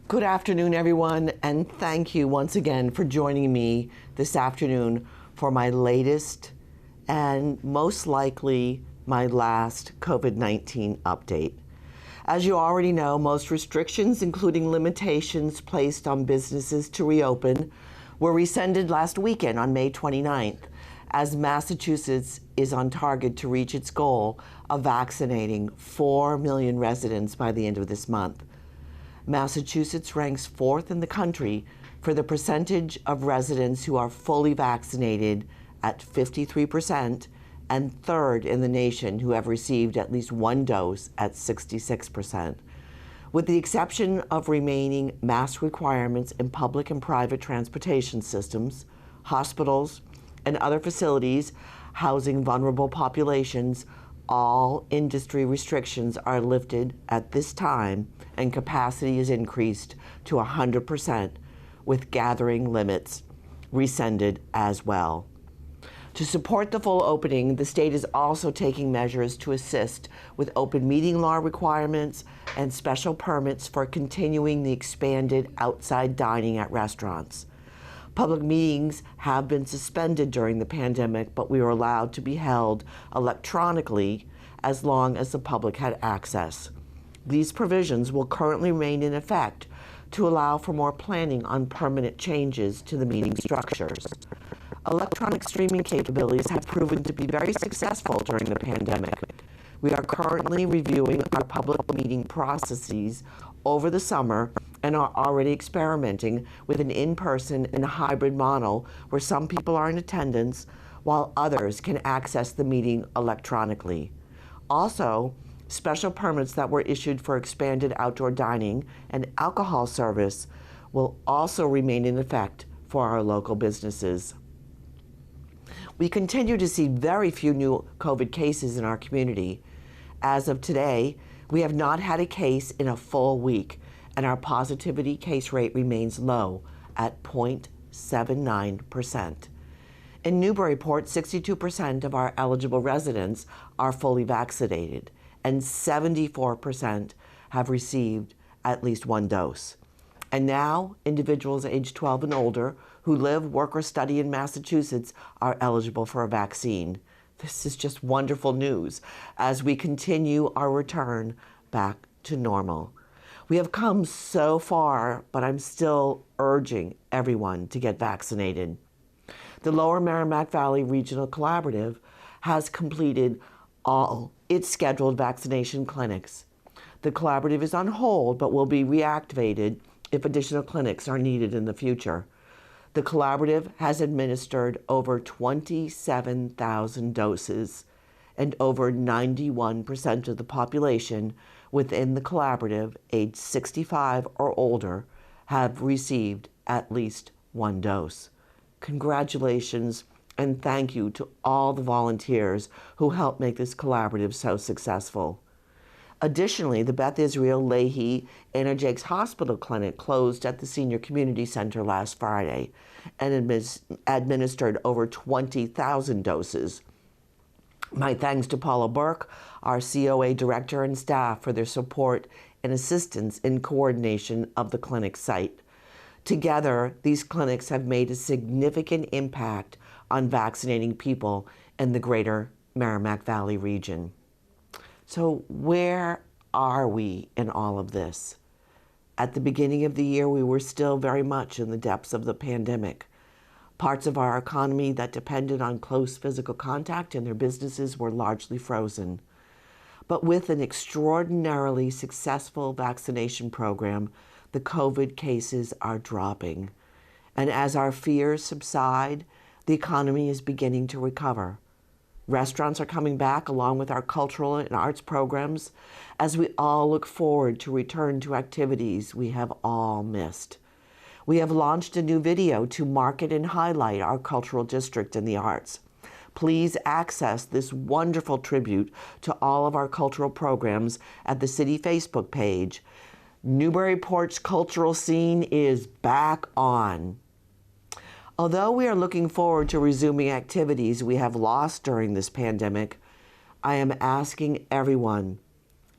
Good afternoon, everyone, and thank you once again for joining me this afternoon for my latest and most likely my last COVID-19 update. As you already know, most restrictions, including limitations placed on businesses to reopen, were rescinded last weekend on May 29th, as Massachusetts is on target to reach its goal of vaccinating 4 million residents by the end of this month. Massachusetts ranks fourth in the country for the percentage of residents who are fully vaccinated at 53%, and third in the nation who have received at least one dose at 66%. With the exception of remaining mask requirements in public and private transportation systems, hospitals, and other facilities housing vulnerable populations, all industry restrictions are lifted at this time and capacity is increased to 100%, with gathering limits rescinded as well. To support the full opening, the state is also taking measures to assist with open meeting law requirements and special permits for continuing the expanded outside dining at restaurants. Public meetings have been suspended during the pandemic, but we were allowed to be held electronically as long as the public had access. These provisions will currently remain in effect to allow for more planning on permanent changes to the meeting structures. Electronic streaming capabilities have proven to be very successful during the pandemic. We are currently reviewing our public meeting processes over the summer and are already experimenting with an in-person and hybrid model where some people are in attendance while others can access the meeting electronically. Also, special permits that were issued for expanded outdoor dining and alcohol service will also remain in effect for our local businesses. We continue to see very few new COVID cases in our community. As of today, we have not had a case in a full week, and our positivity case rate remains low at 0.79%. In Newburyport, 62% of our eligible residents are fully vaccinated, and 74% have received at least one dose. And now, individuals aged 12 and older who live, work, or study in Massachusetts are eligible for a vaccine. This is just wonderful news as we continue our return back to normal. We have come so far, but I'm still urging everyone to get vaccinated. The Lower Merrimack Valley Regional Collaborative has completed all its scheduled vaccination clinics. The collaborative is on hold, but will be reactivated if additional clinics are needed in the future. The collaborative has administered over 27,000 doses, and over 91% of the population within the collaborative aged 65 or older have received at least one dose. Congratulations and thank you to all the volunteers who helped make this collaborative so successful. Additionally, the Beth Israel Lahey Energex Hospital Clinic closed at the Senior Community Center last Friday and administered over 20,000 doses. My thanks to Paula Burke, our COA director, and staff for their support and assistance in coordination of the clinic site. Together, these clinics have made a significant impact on vaccinating people in the greater Merrimack Valley region. So where are we in all of this? At the beginning of the year, we were still very much in the depths of the pandemic. Parts of our economy that depended on close physical contact and their businesses were largely frozen. But with an extraordinarily successful vaccination program, the COVID cases are dropping. And as our fears subside, the economy is beginning to recover. Restaurants are coming back along with our cultural and arts programs as we all look forward to return to activities we have all missed. We have launched a new video to market and highlight our cultural district and the arts. Please access this wonderful tribute to all of our cultural programs at the city Facebook page. Newburyport's cultural scene is back on. Although we are looking forward to resuming activities we have lost during this pandemic, I am asking everyone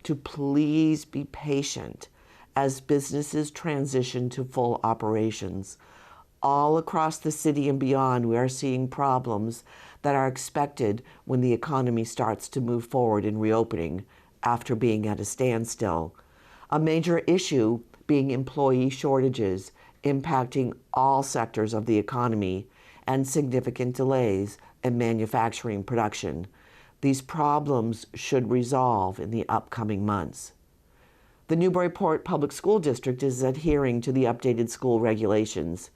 to please be patient as businesses transition to full operations. All across the city and beyond, we are seeing problems that are expected when the economy starts to move forward in reopening after being at a standstill. A major issue being employee shortages impacting all sectors of the economy and significant delays in manufacturing production. These problems should resolve in the upcoming months. The Newburyport Public School District is adhering to the updated school regulations.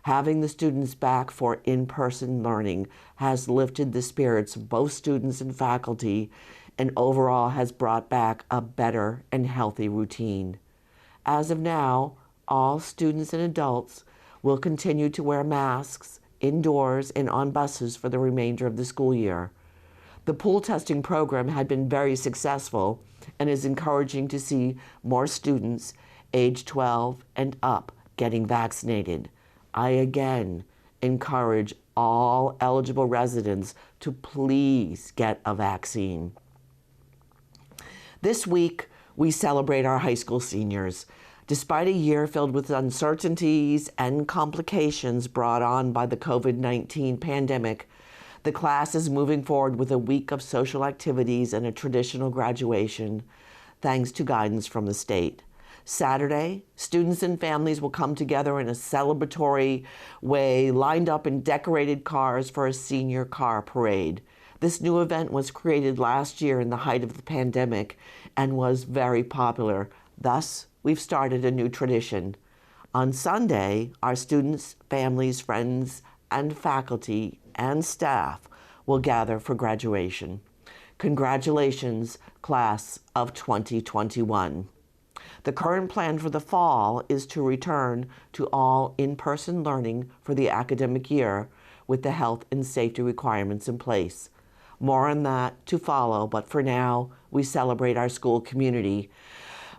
Having the students back for in-person learning has lifted the spirits of both students and faculty, and overall has brought back a better and healthy routine. As of now, all students and adults will continue to wear masks indoors and on buses for the remainder of the school year. The pool testing program had been very successful and is encouraging to see more students age 12 and up getting vaccinated. I again encourage all eligible residents to please get a vaccine. This week, we celebrate our high school seniors. Despite a year filled with uncertainties and complications brought on by the COVID-19 pandemic, the class is moving forward with a week of social activities and a traditional graduation, thanks to guidance from the state. Saturday, students and families will come together in a celebratory way, lined up in decorated cars for a senior car parade. This new event was created last year in the height of the pandemic and was very popular. Thus, we've started a new tradition. On Sunday, our students, families, friends, and faculty and staff will gather for graduation. Congratulations, class of 2021. The current plan for the fall is to return to all in-person learning for the academic year with the health and safety requirements in place. More on that to follow, but for now, we celebrate our school community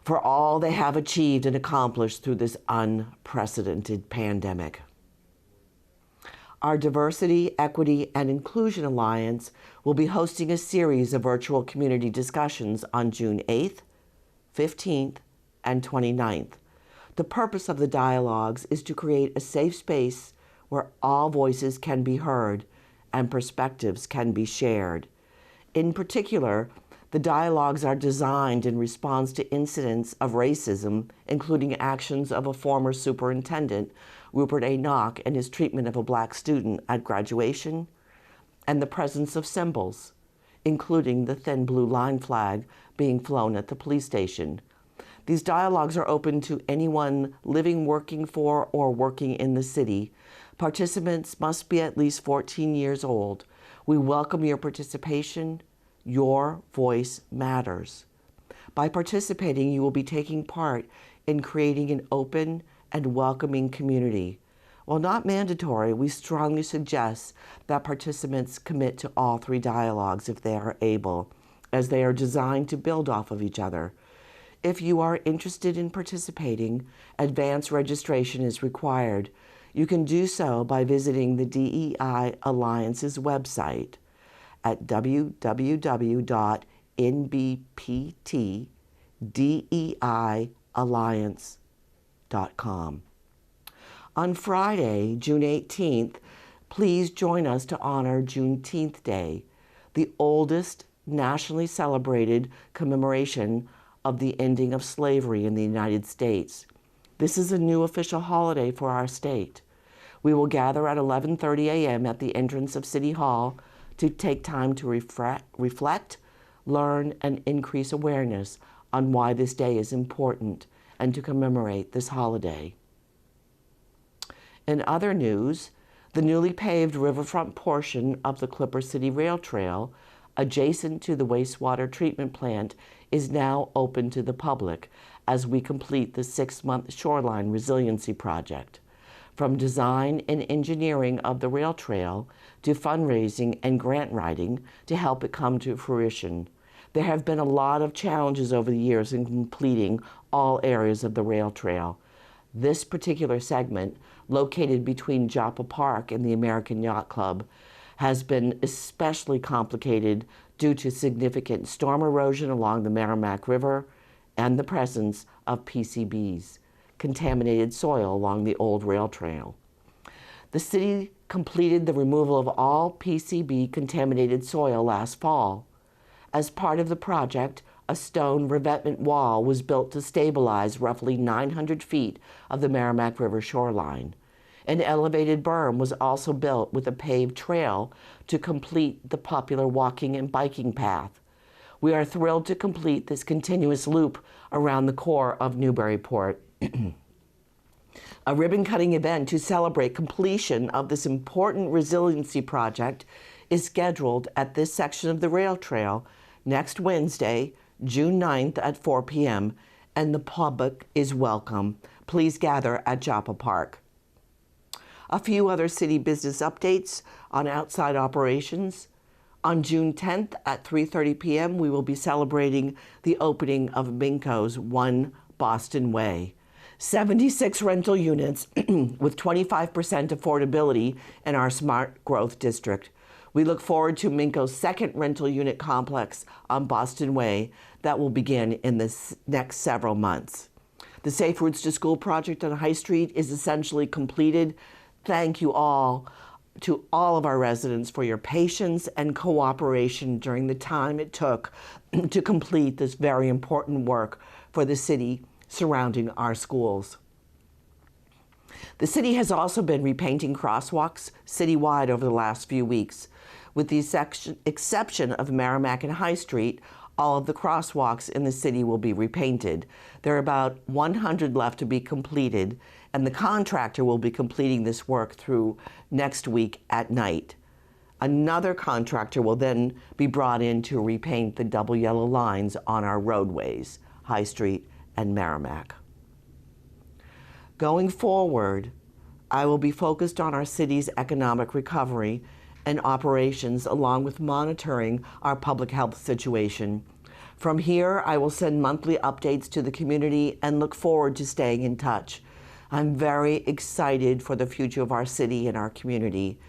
for all they have achieved and accomplished through this unprecedented pandemic. Our Diversity, Equity, and Inclusion Alliance will be hosting a series of virtual community discussions on June 8th, 15th, and 29th. The purpose of the dialogues is to create a safe space where all voices can be heard and perspectives can be shared. In particular, the dialogues are designed in response to incidents of racism, including actions of a former superintendent, Rupert A. Knock, and his treatment of a black student at graduation, and the presence of symbols, including the thin blue line flag being flown at the police station. These dialogues are open to anyone living, working for, or working in the city. Participants must be at least 14 years old. We welcome your participation. Your voice matters. By participating, you will be taking part in creating an open and welcoming community. While not mandatory, we strongly suggest that participants commit to all three dialogues if they are able, as they are designed to build off of each other. If you are interested in participating, advance registration is required. You can do so by visiting the DEI Alliance's website at www.nbptdeialliance.com. On Friday, June 18th, please join us to honor Juneteenth Day, the oldest nationally celebrated commemoration of the ending of slavery in the United States. This is a new official holiday for our state. We will gather at 11:30 a.m. at the entrance of City Hall to take time to reflect, learn, and increase awareness on why this day is important and to commemorate this holiday. In other news, the newly paved riverfront portion of the Clipper City Rail Trail, adjacent to the wastewater treatment plant, is now open to the public as we complete the 6-month shoreline resiliency project. From design and engineering of the rail trail to fundraising and grant writing to help it come to fruition. There have been a lot of challenges over the years in completing all areas of the rail trail. This particular segment, located between Joppa Park and the American Yacht Club, has been especially complicated due to significant storm erosion along the Merrimack River and the presence of PCBs, contaminated soil along the old rail trail. The city completed the removal of all PCB contaminated soil last fall. As part of the project, a stone revetment wall was built to stabilize roughly 900 feet of the Merrimack River shoreline. An elevated berm was also built with a paved trail to complete the popular walking and biking path. We are thrilled to complete this continuous loop around the core of Newburyport. A ribbon-cutting event to celebrate completion of this important resiliency project is scheduled at this section of the rail trail next Wednesday, June 9th at 4 p.m., and the public is welcome. Please gather at Joppa Park. A few other city business updates on outside operations. On June 10th at 3:30 p.m., we will be celebrating the opening of Minco's One Boston Way. 76 rental units with 25% affordability in our smart growth district. We look forward to Minco's second rental unit complex on Boston Way that will begin in the next several months. The Safe Routes to School project on High Street is essentially completed. Thank you all to all of our residents for your patience and cooperation during the time it took to complete this very important work for the city surrounding our schools. The city has also been repainting crosswalks citywide over the last few weeks. With the exception of Merrimack and High Street, all of the crosswalks in the city will be repainted. There are about 100 left to be completed, and the contractor will be completing this work through next week at night. Another contractor will then be brought in to repaint the double yellow lines on our roadways, High Street and Merrimack. Going forward, I will be focused on our city's economic recovery and operations, along with monitoring our public health situation. From here, I will send monthly updates to the community and look forward to staying in touch. I'm very excited for the future of our city and our community.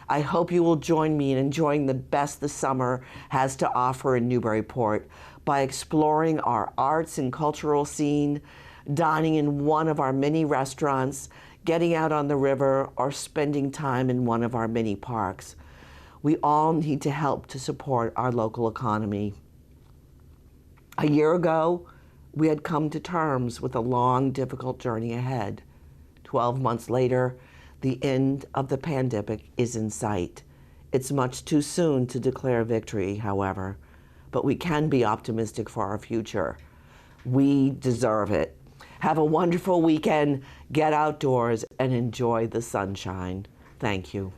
I hope you will join me in enjoying the best the summer has to offer in Newburyport by exploring our arts and cultural scene, dining in one of our many restaurants, getting out on the river, or spending time in one of our many parks. We all need to help to support our local economy. A year ago, we had come to terms with a long, difficult journey ahead. 12 months later, the end of the pandemic is in sight. It's much too soon to declare victory, however, but we can be optimistic for our future. We deserve it. Have a wonderful weekend, get outdoors, and enjoy the sunshine. Thank you.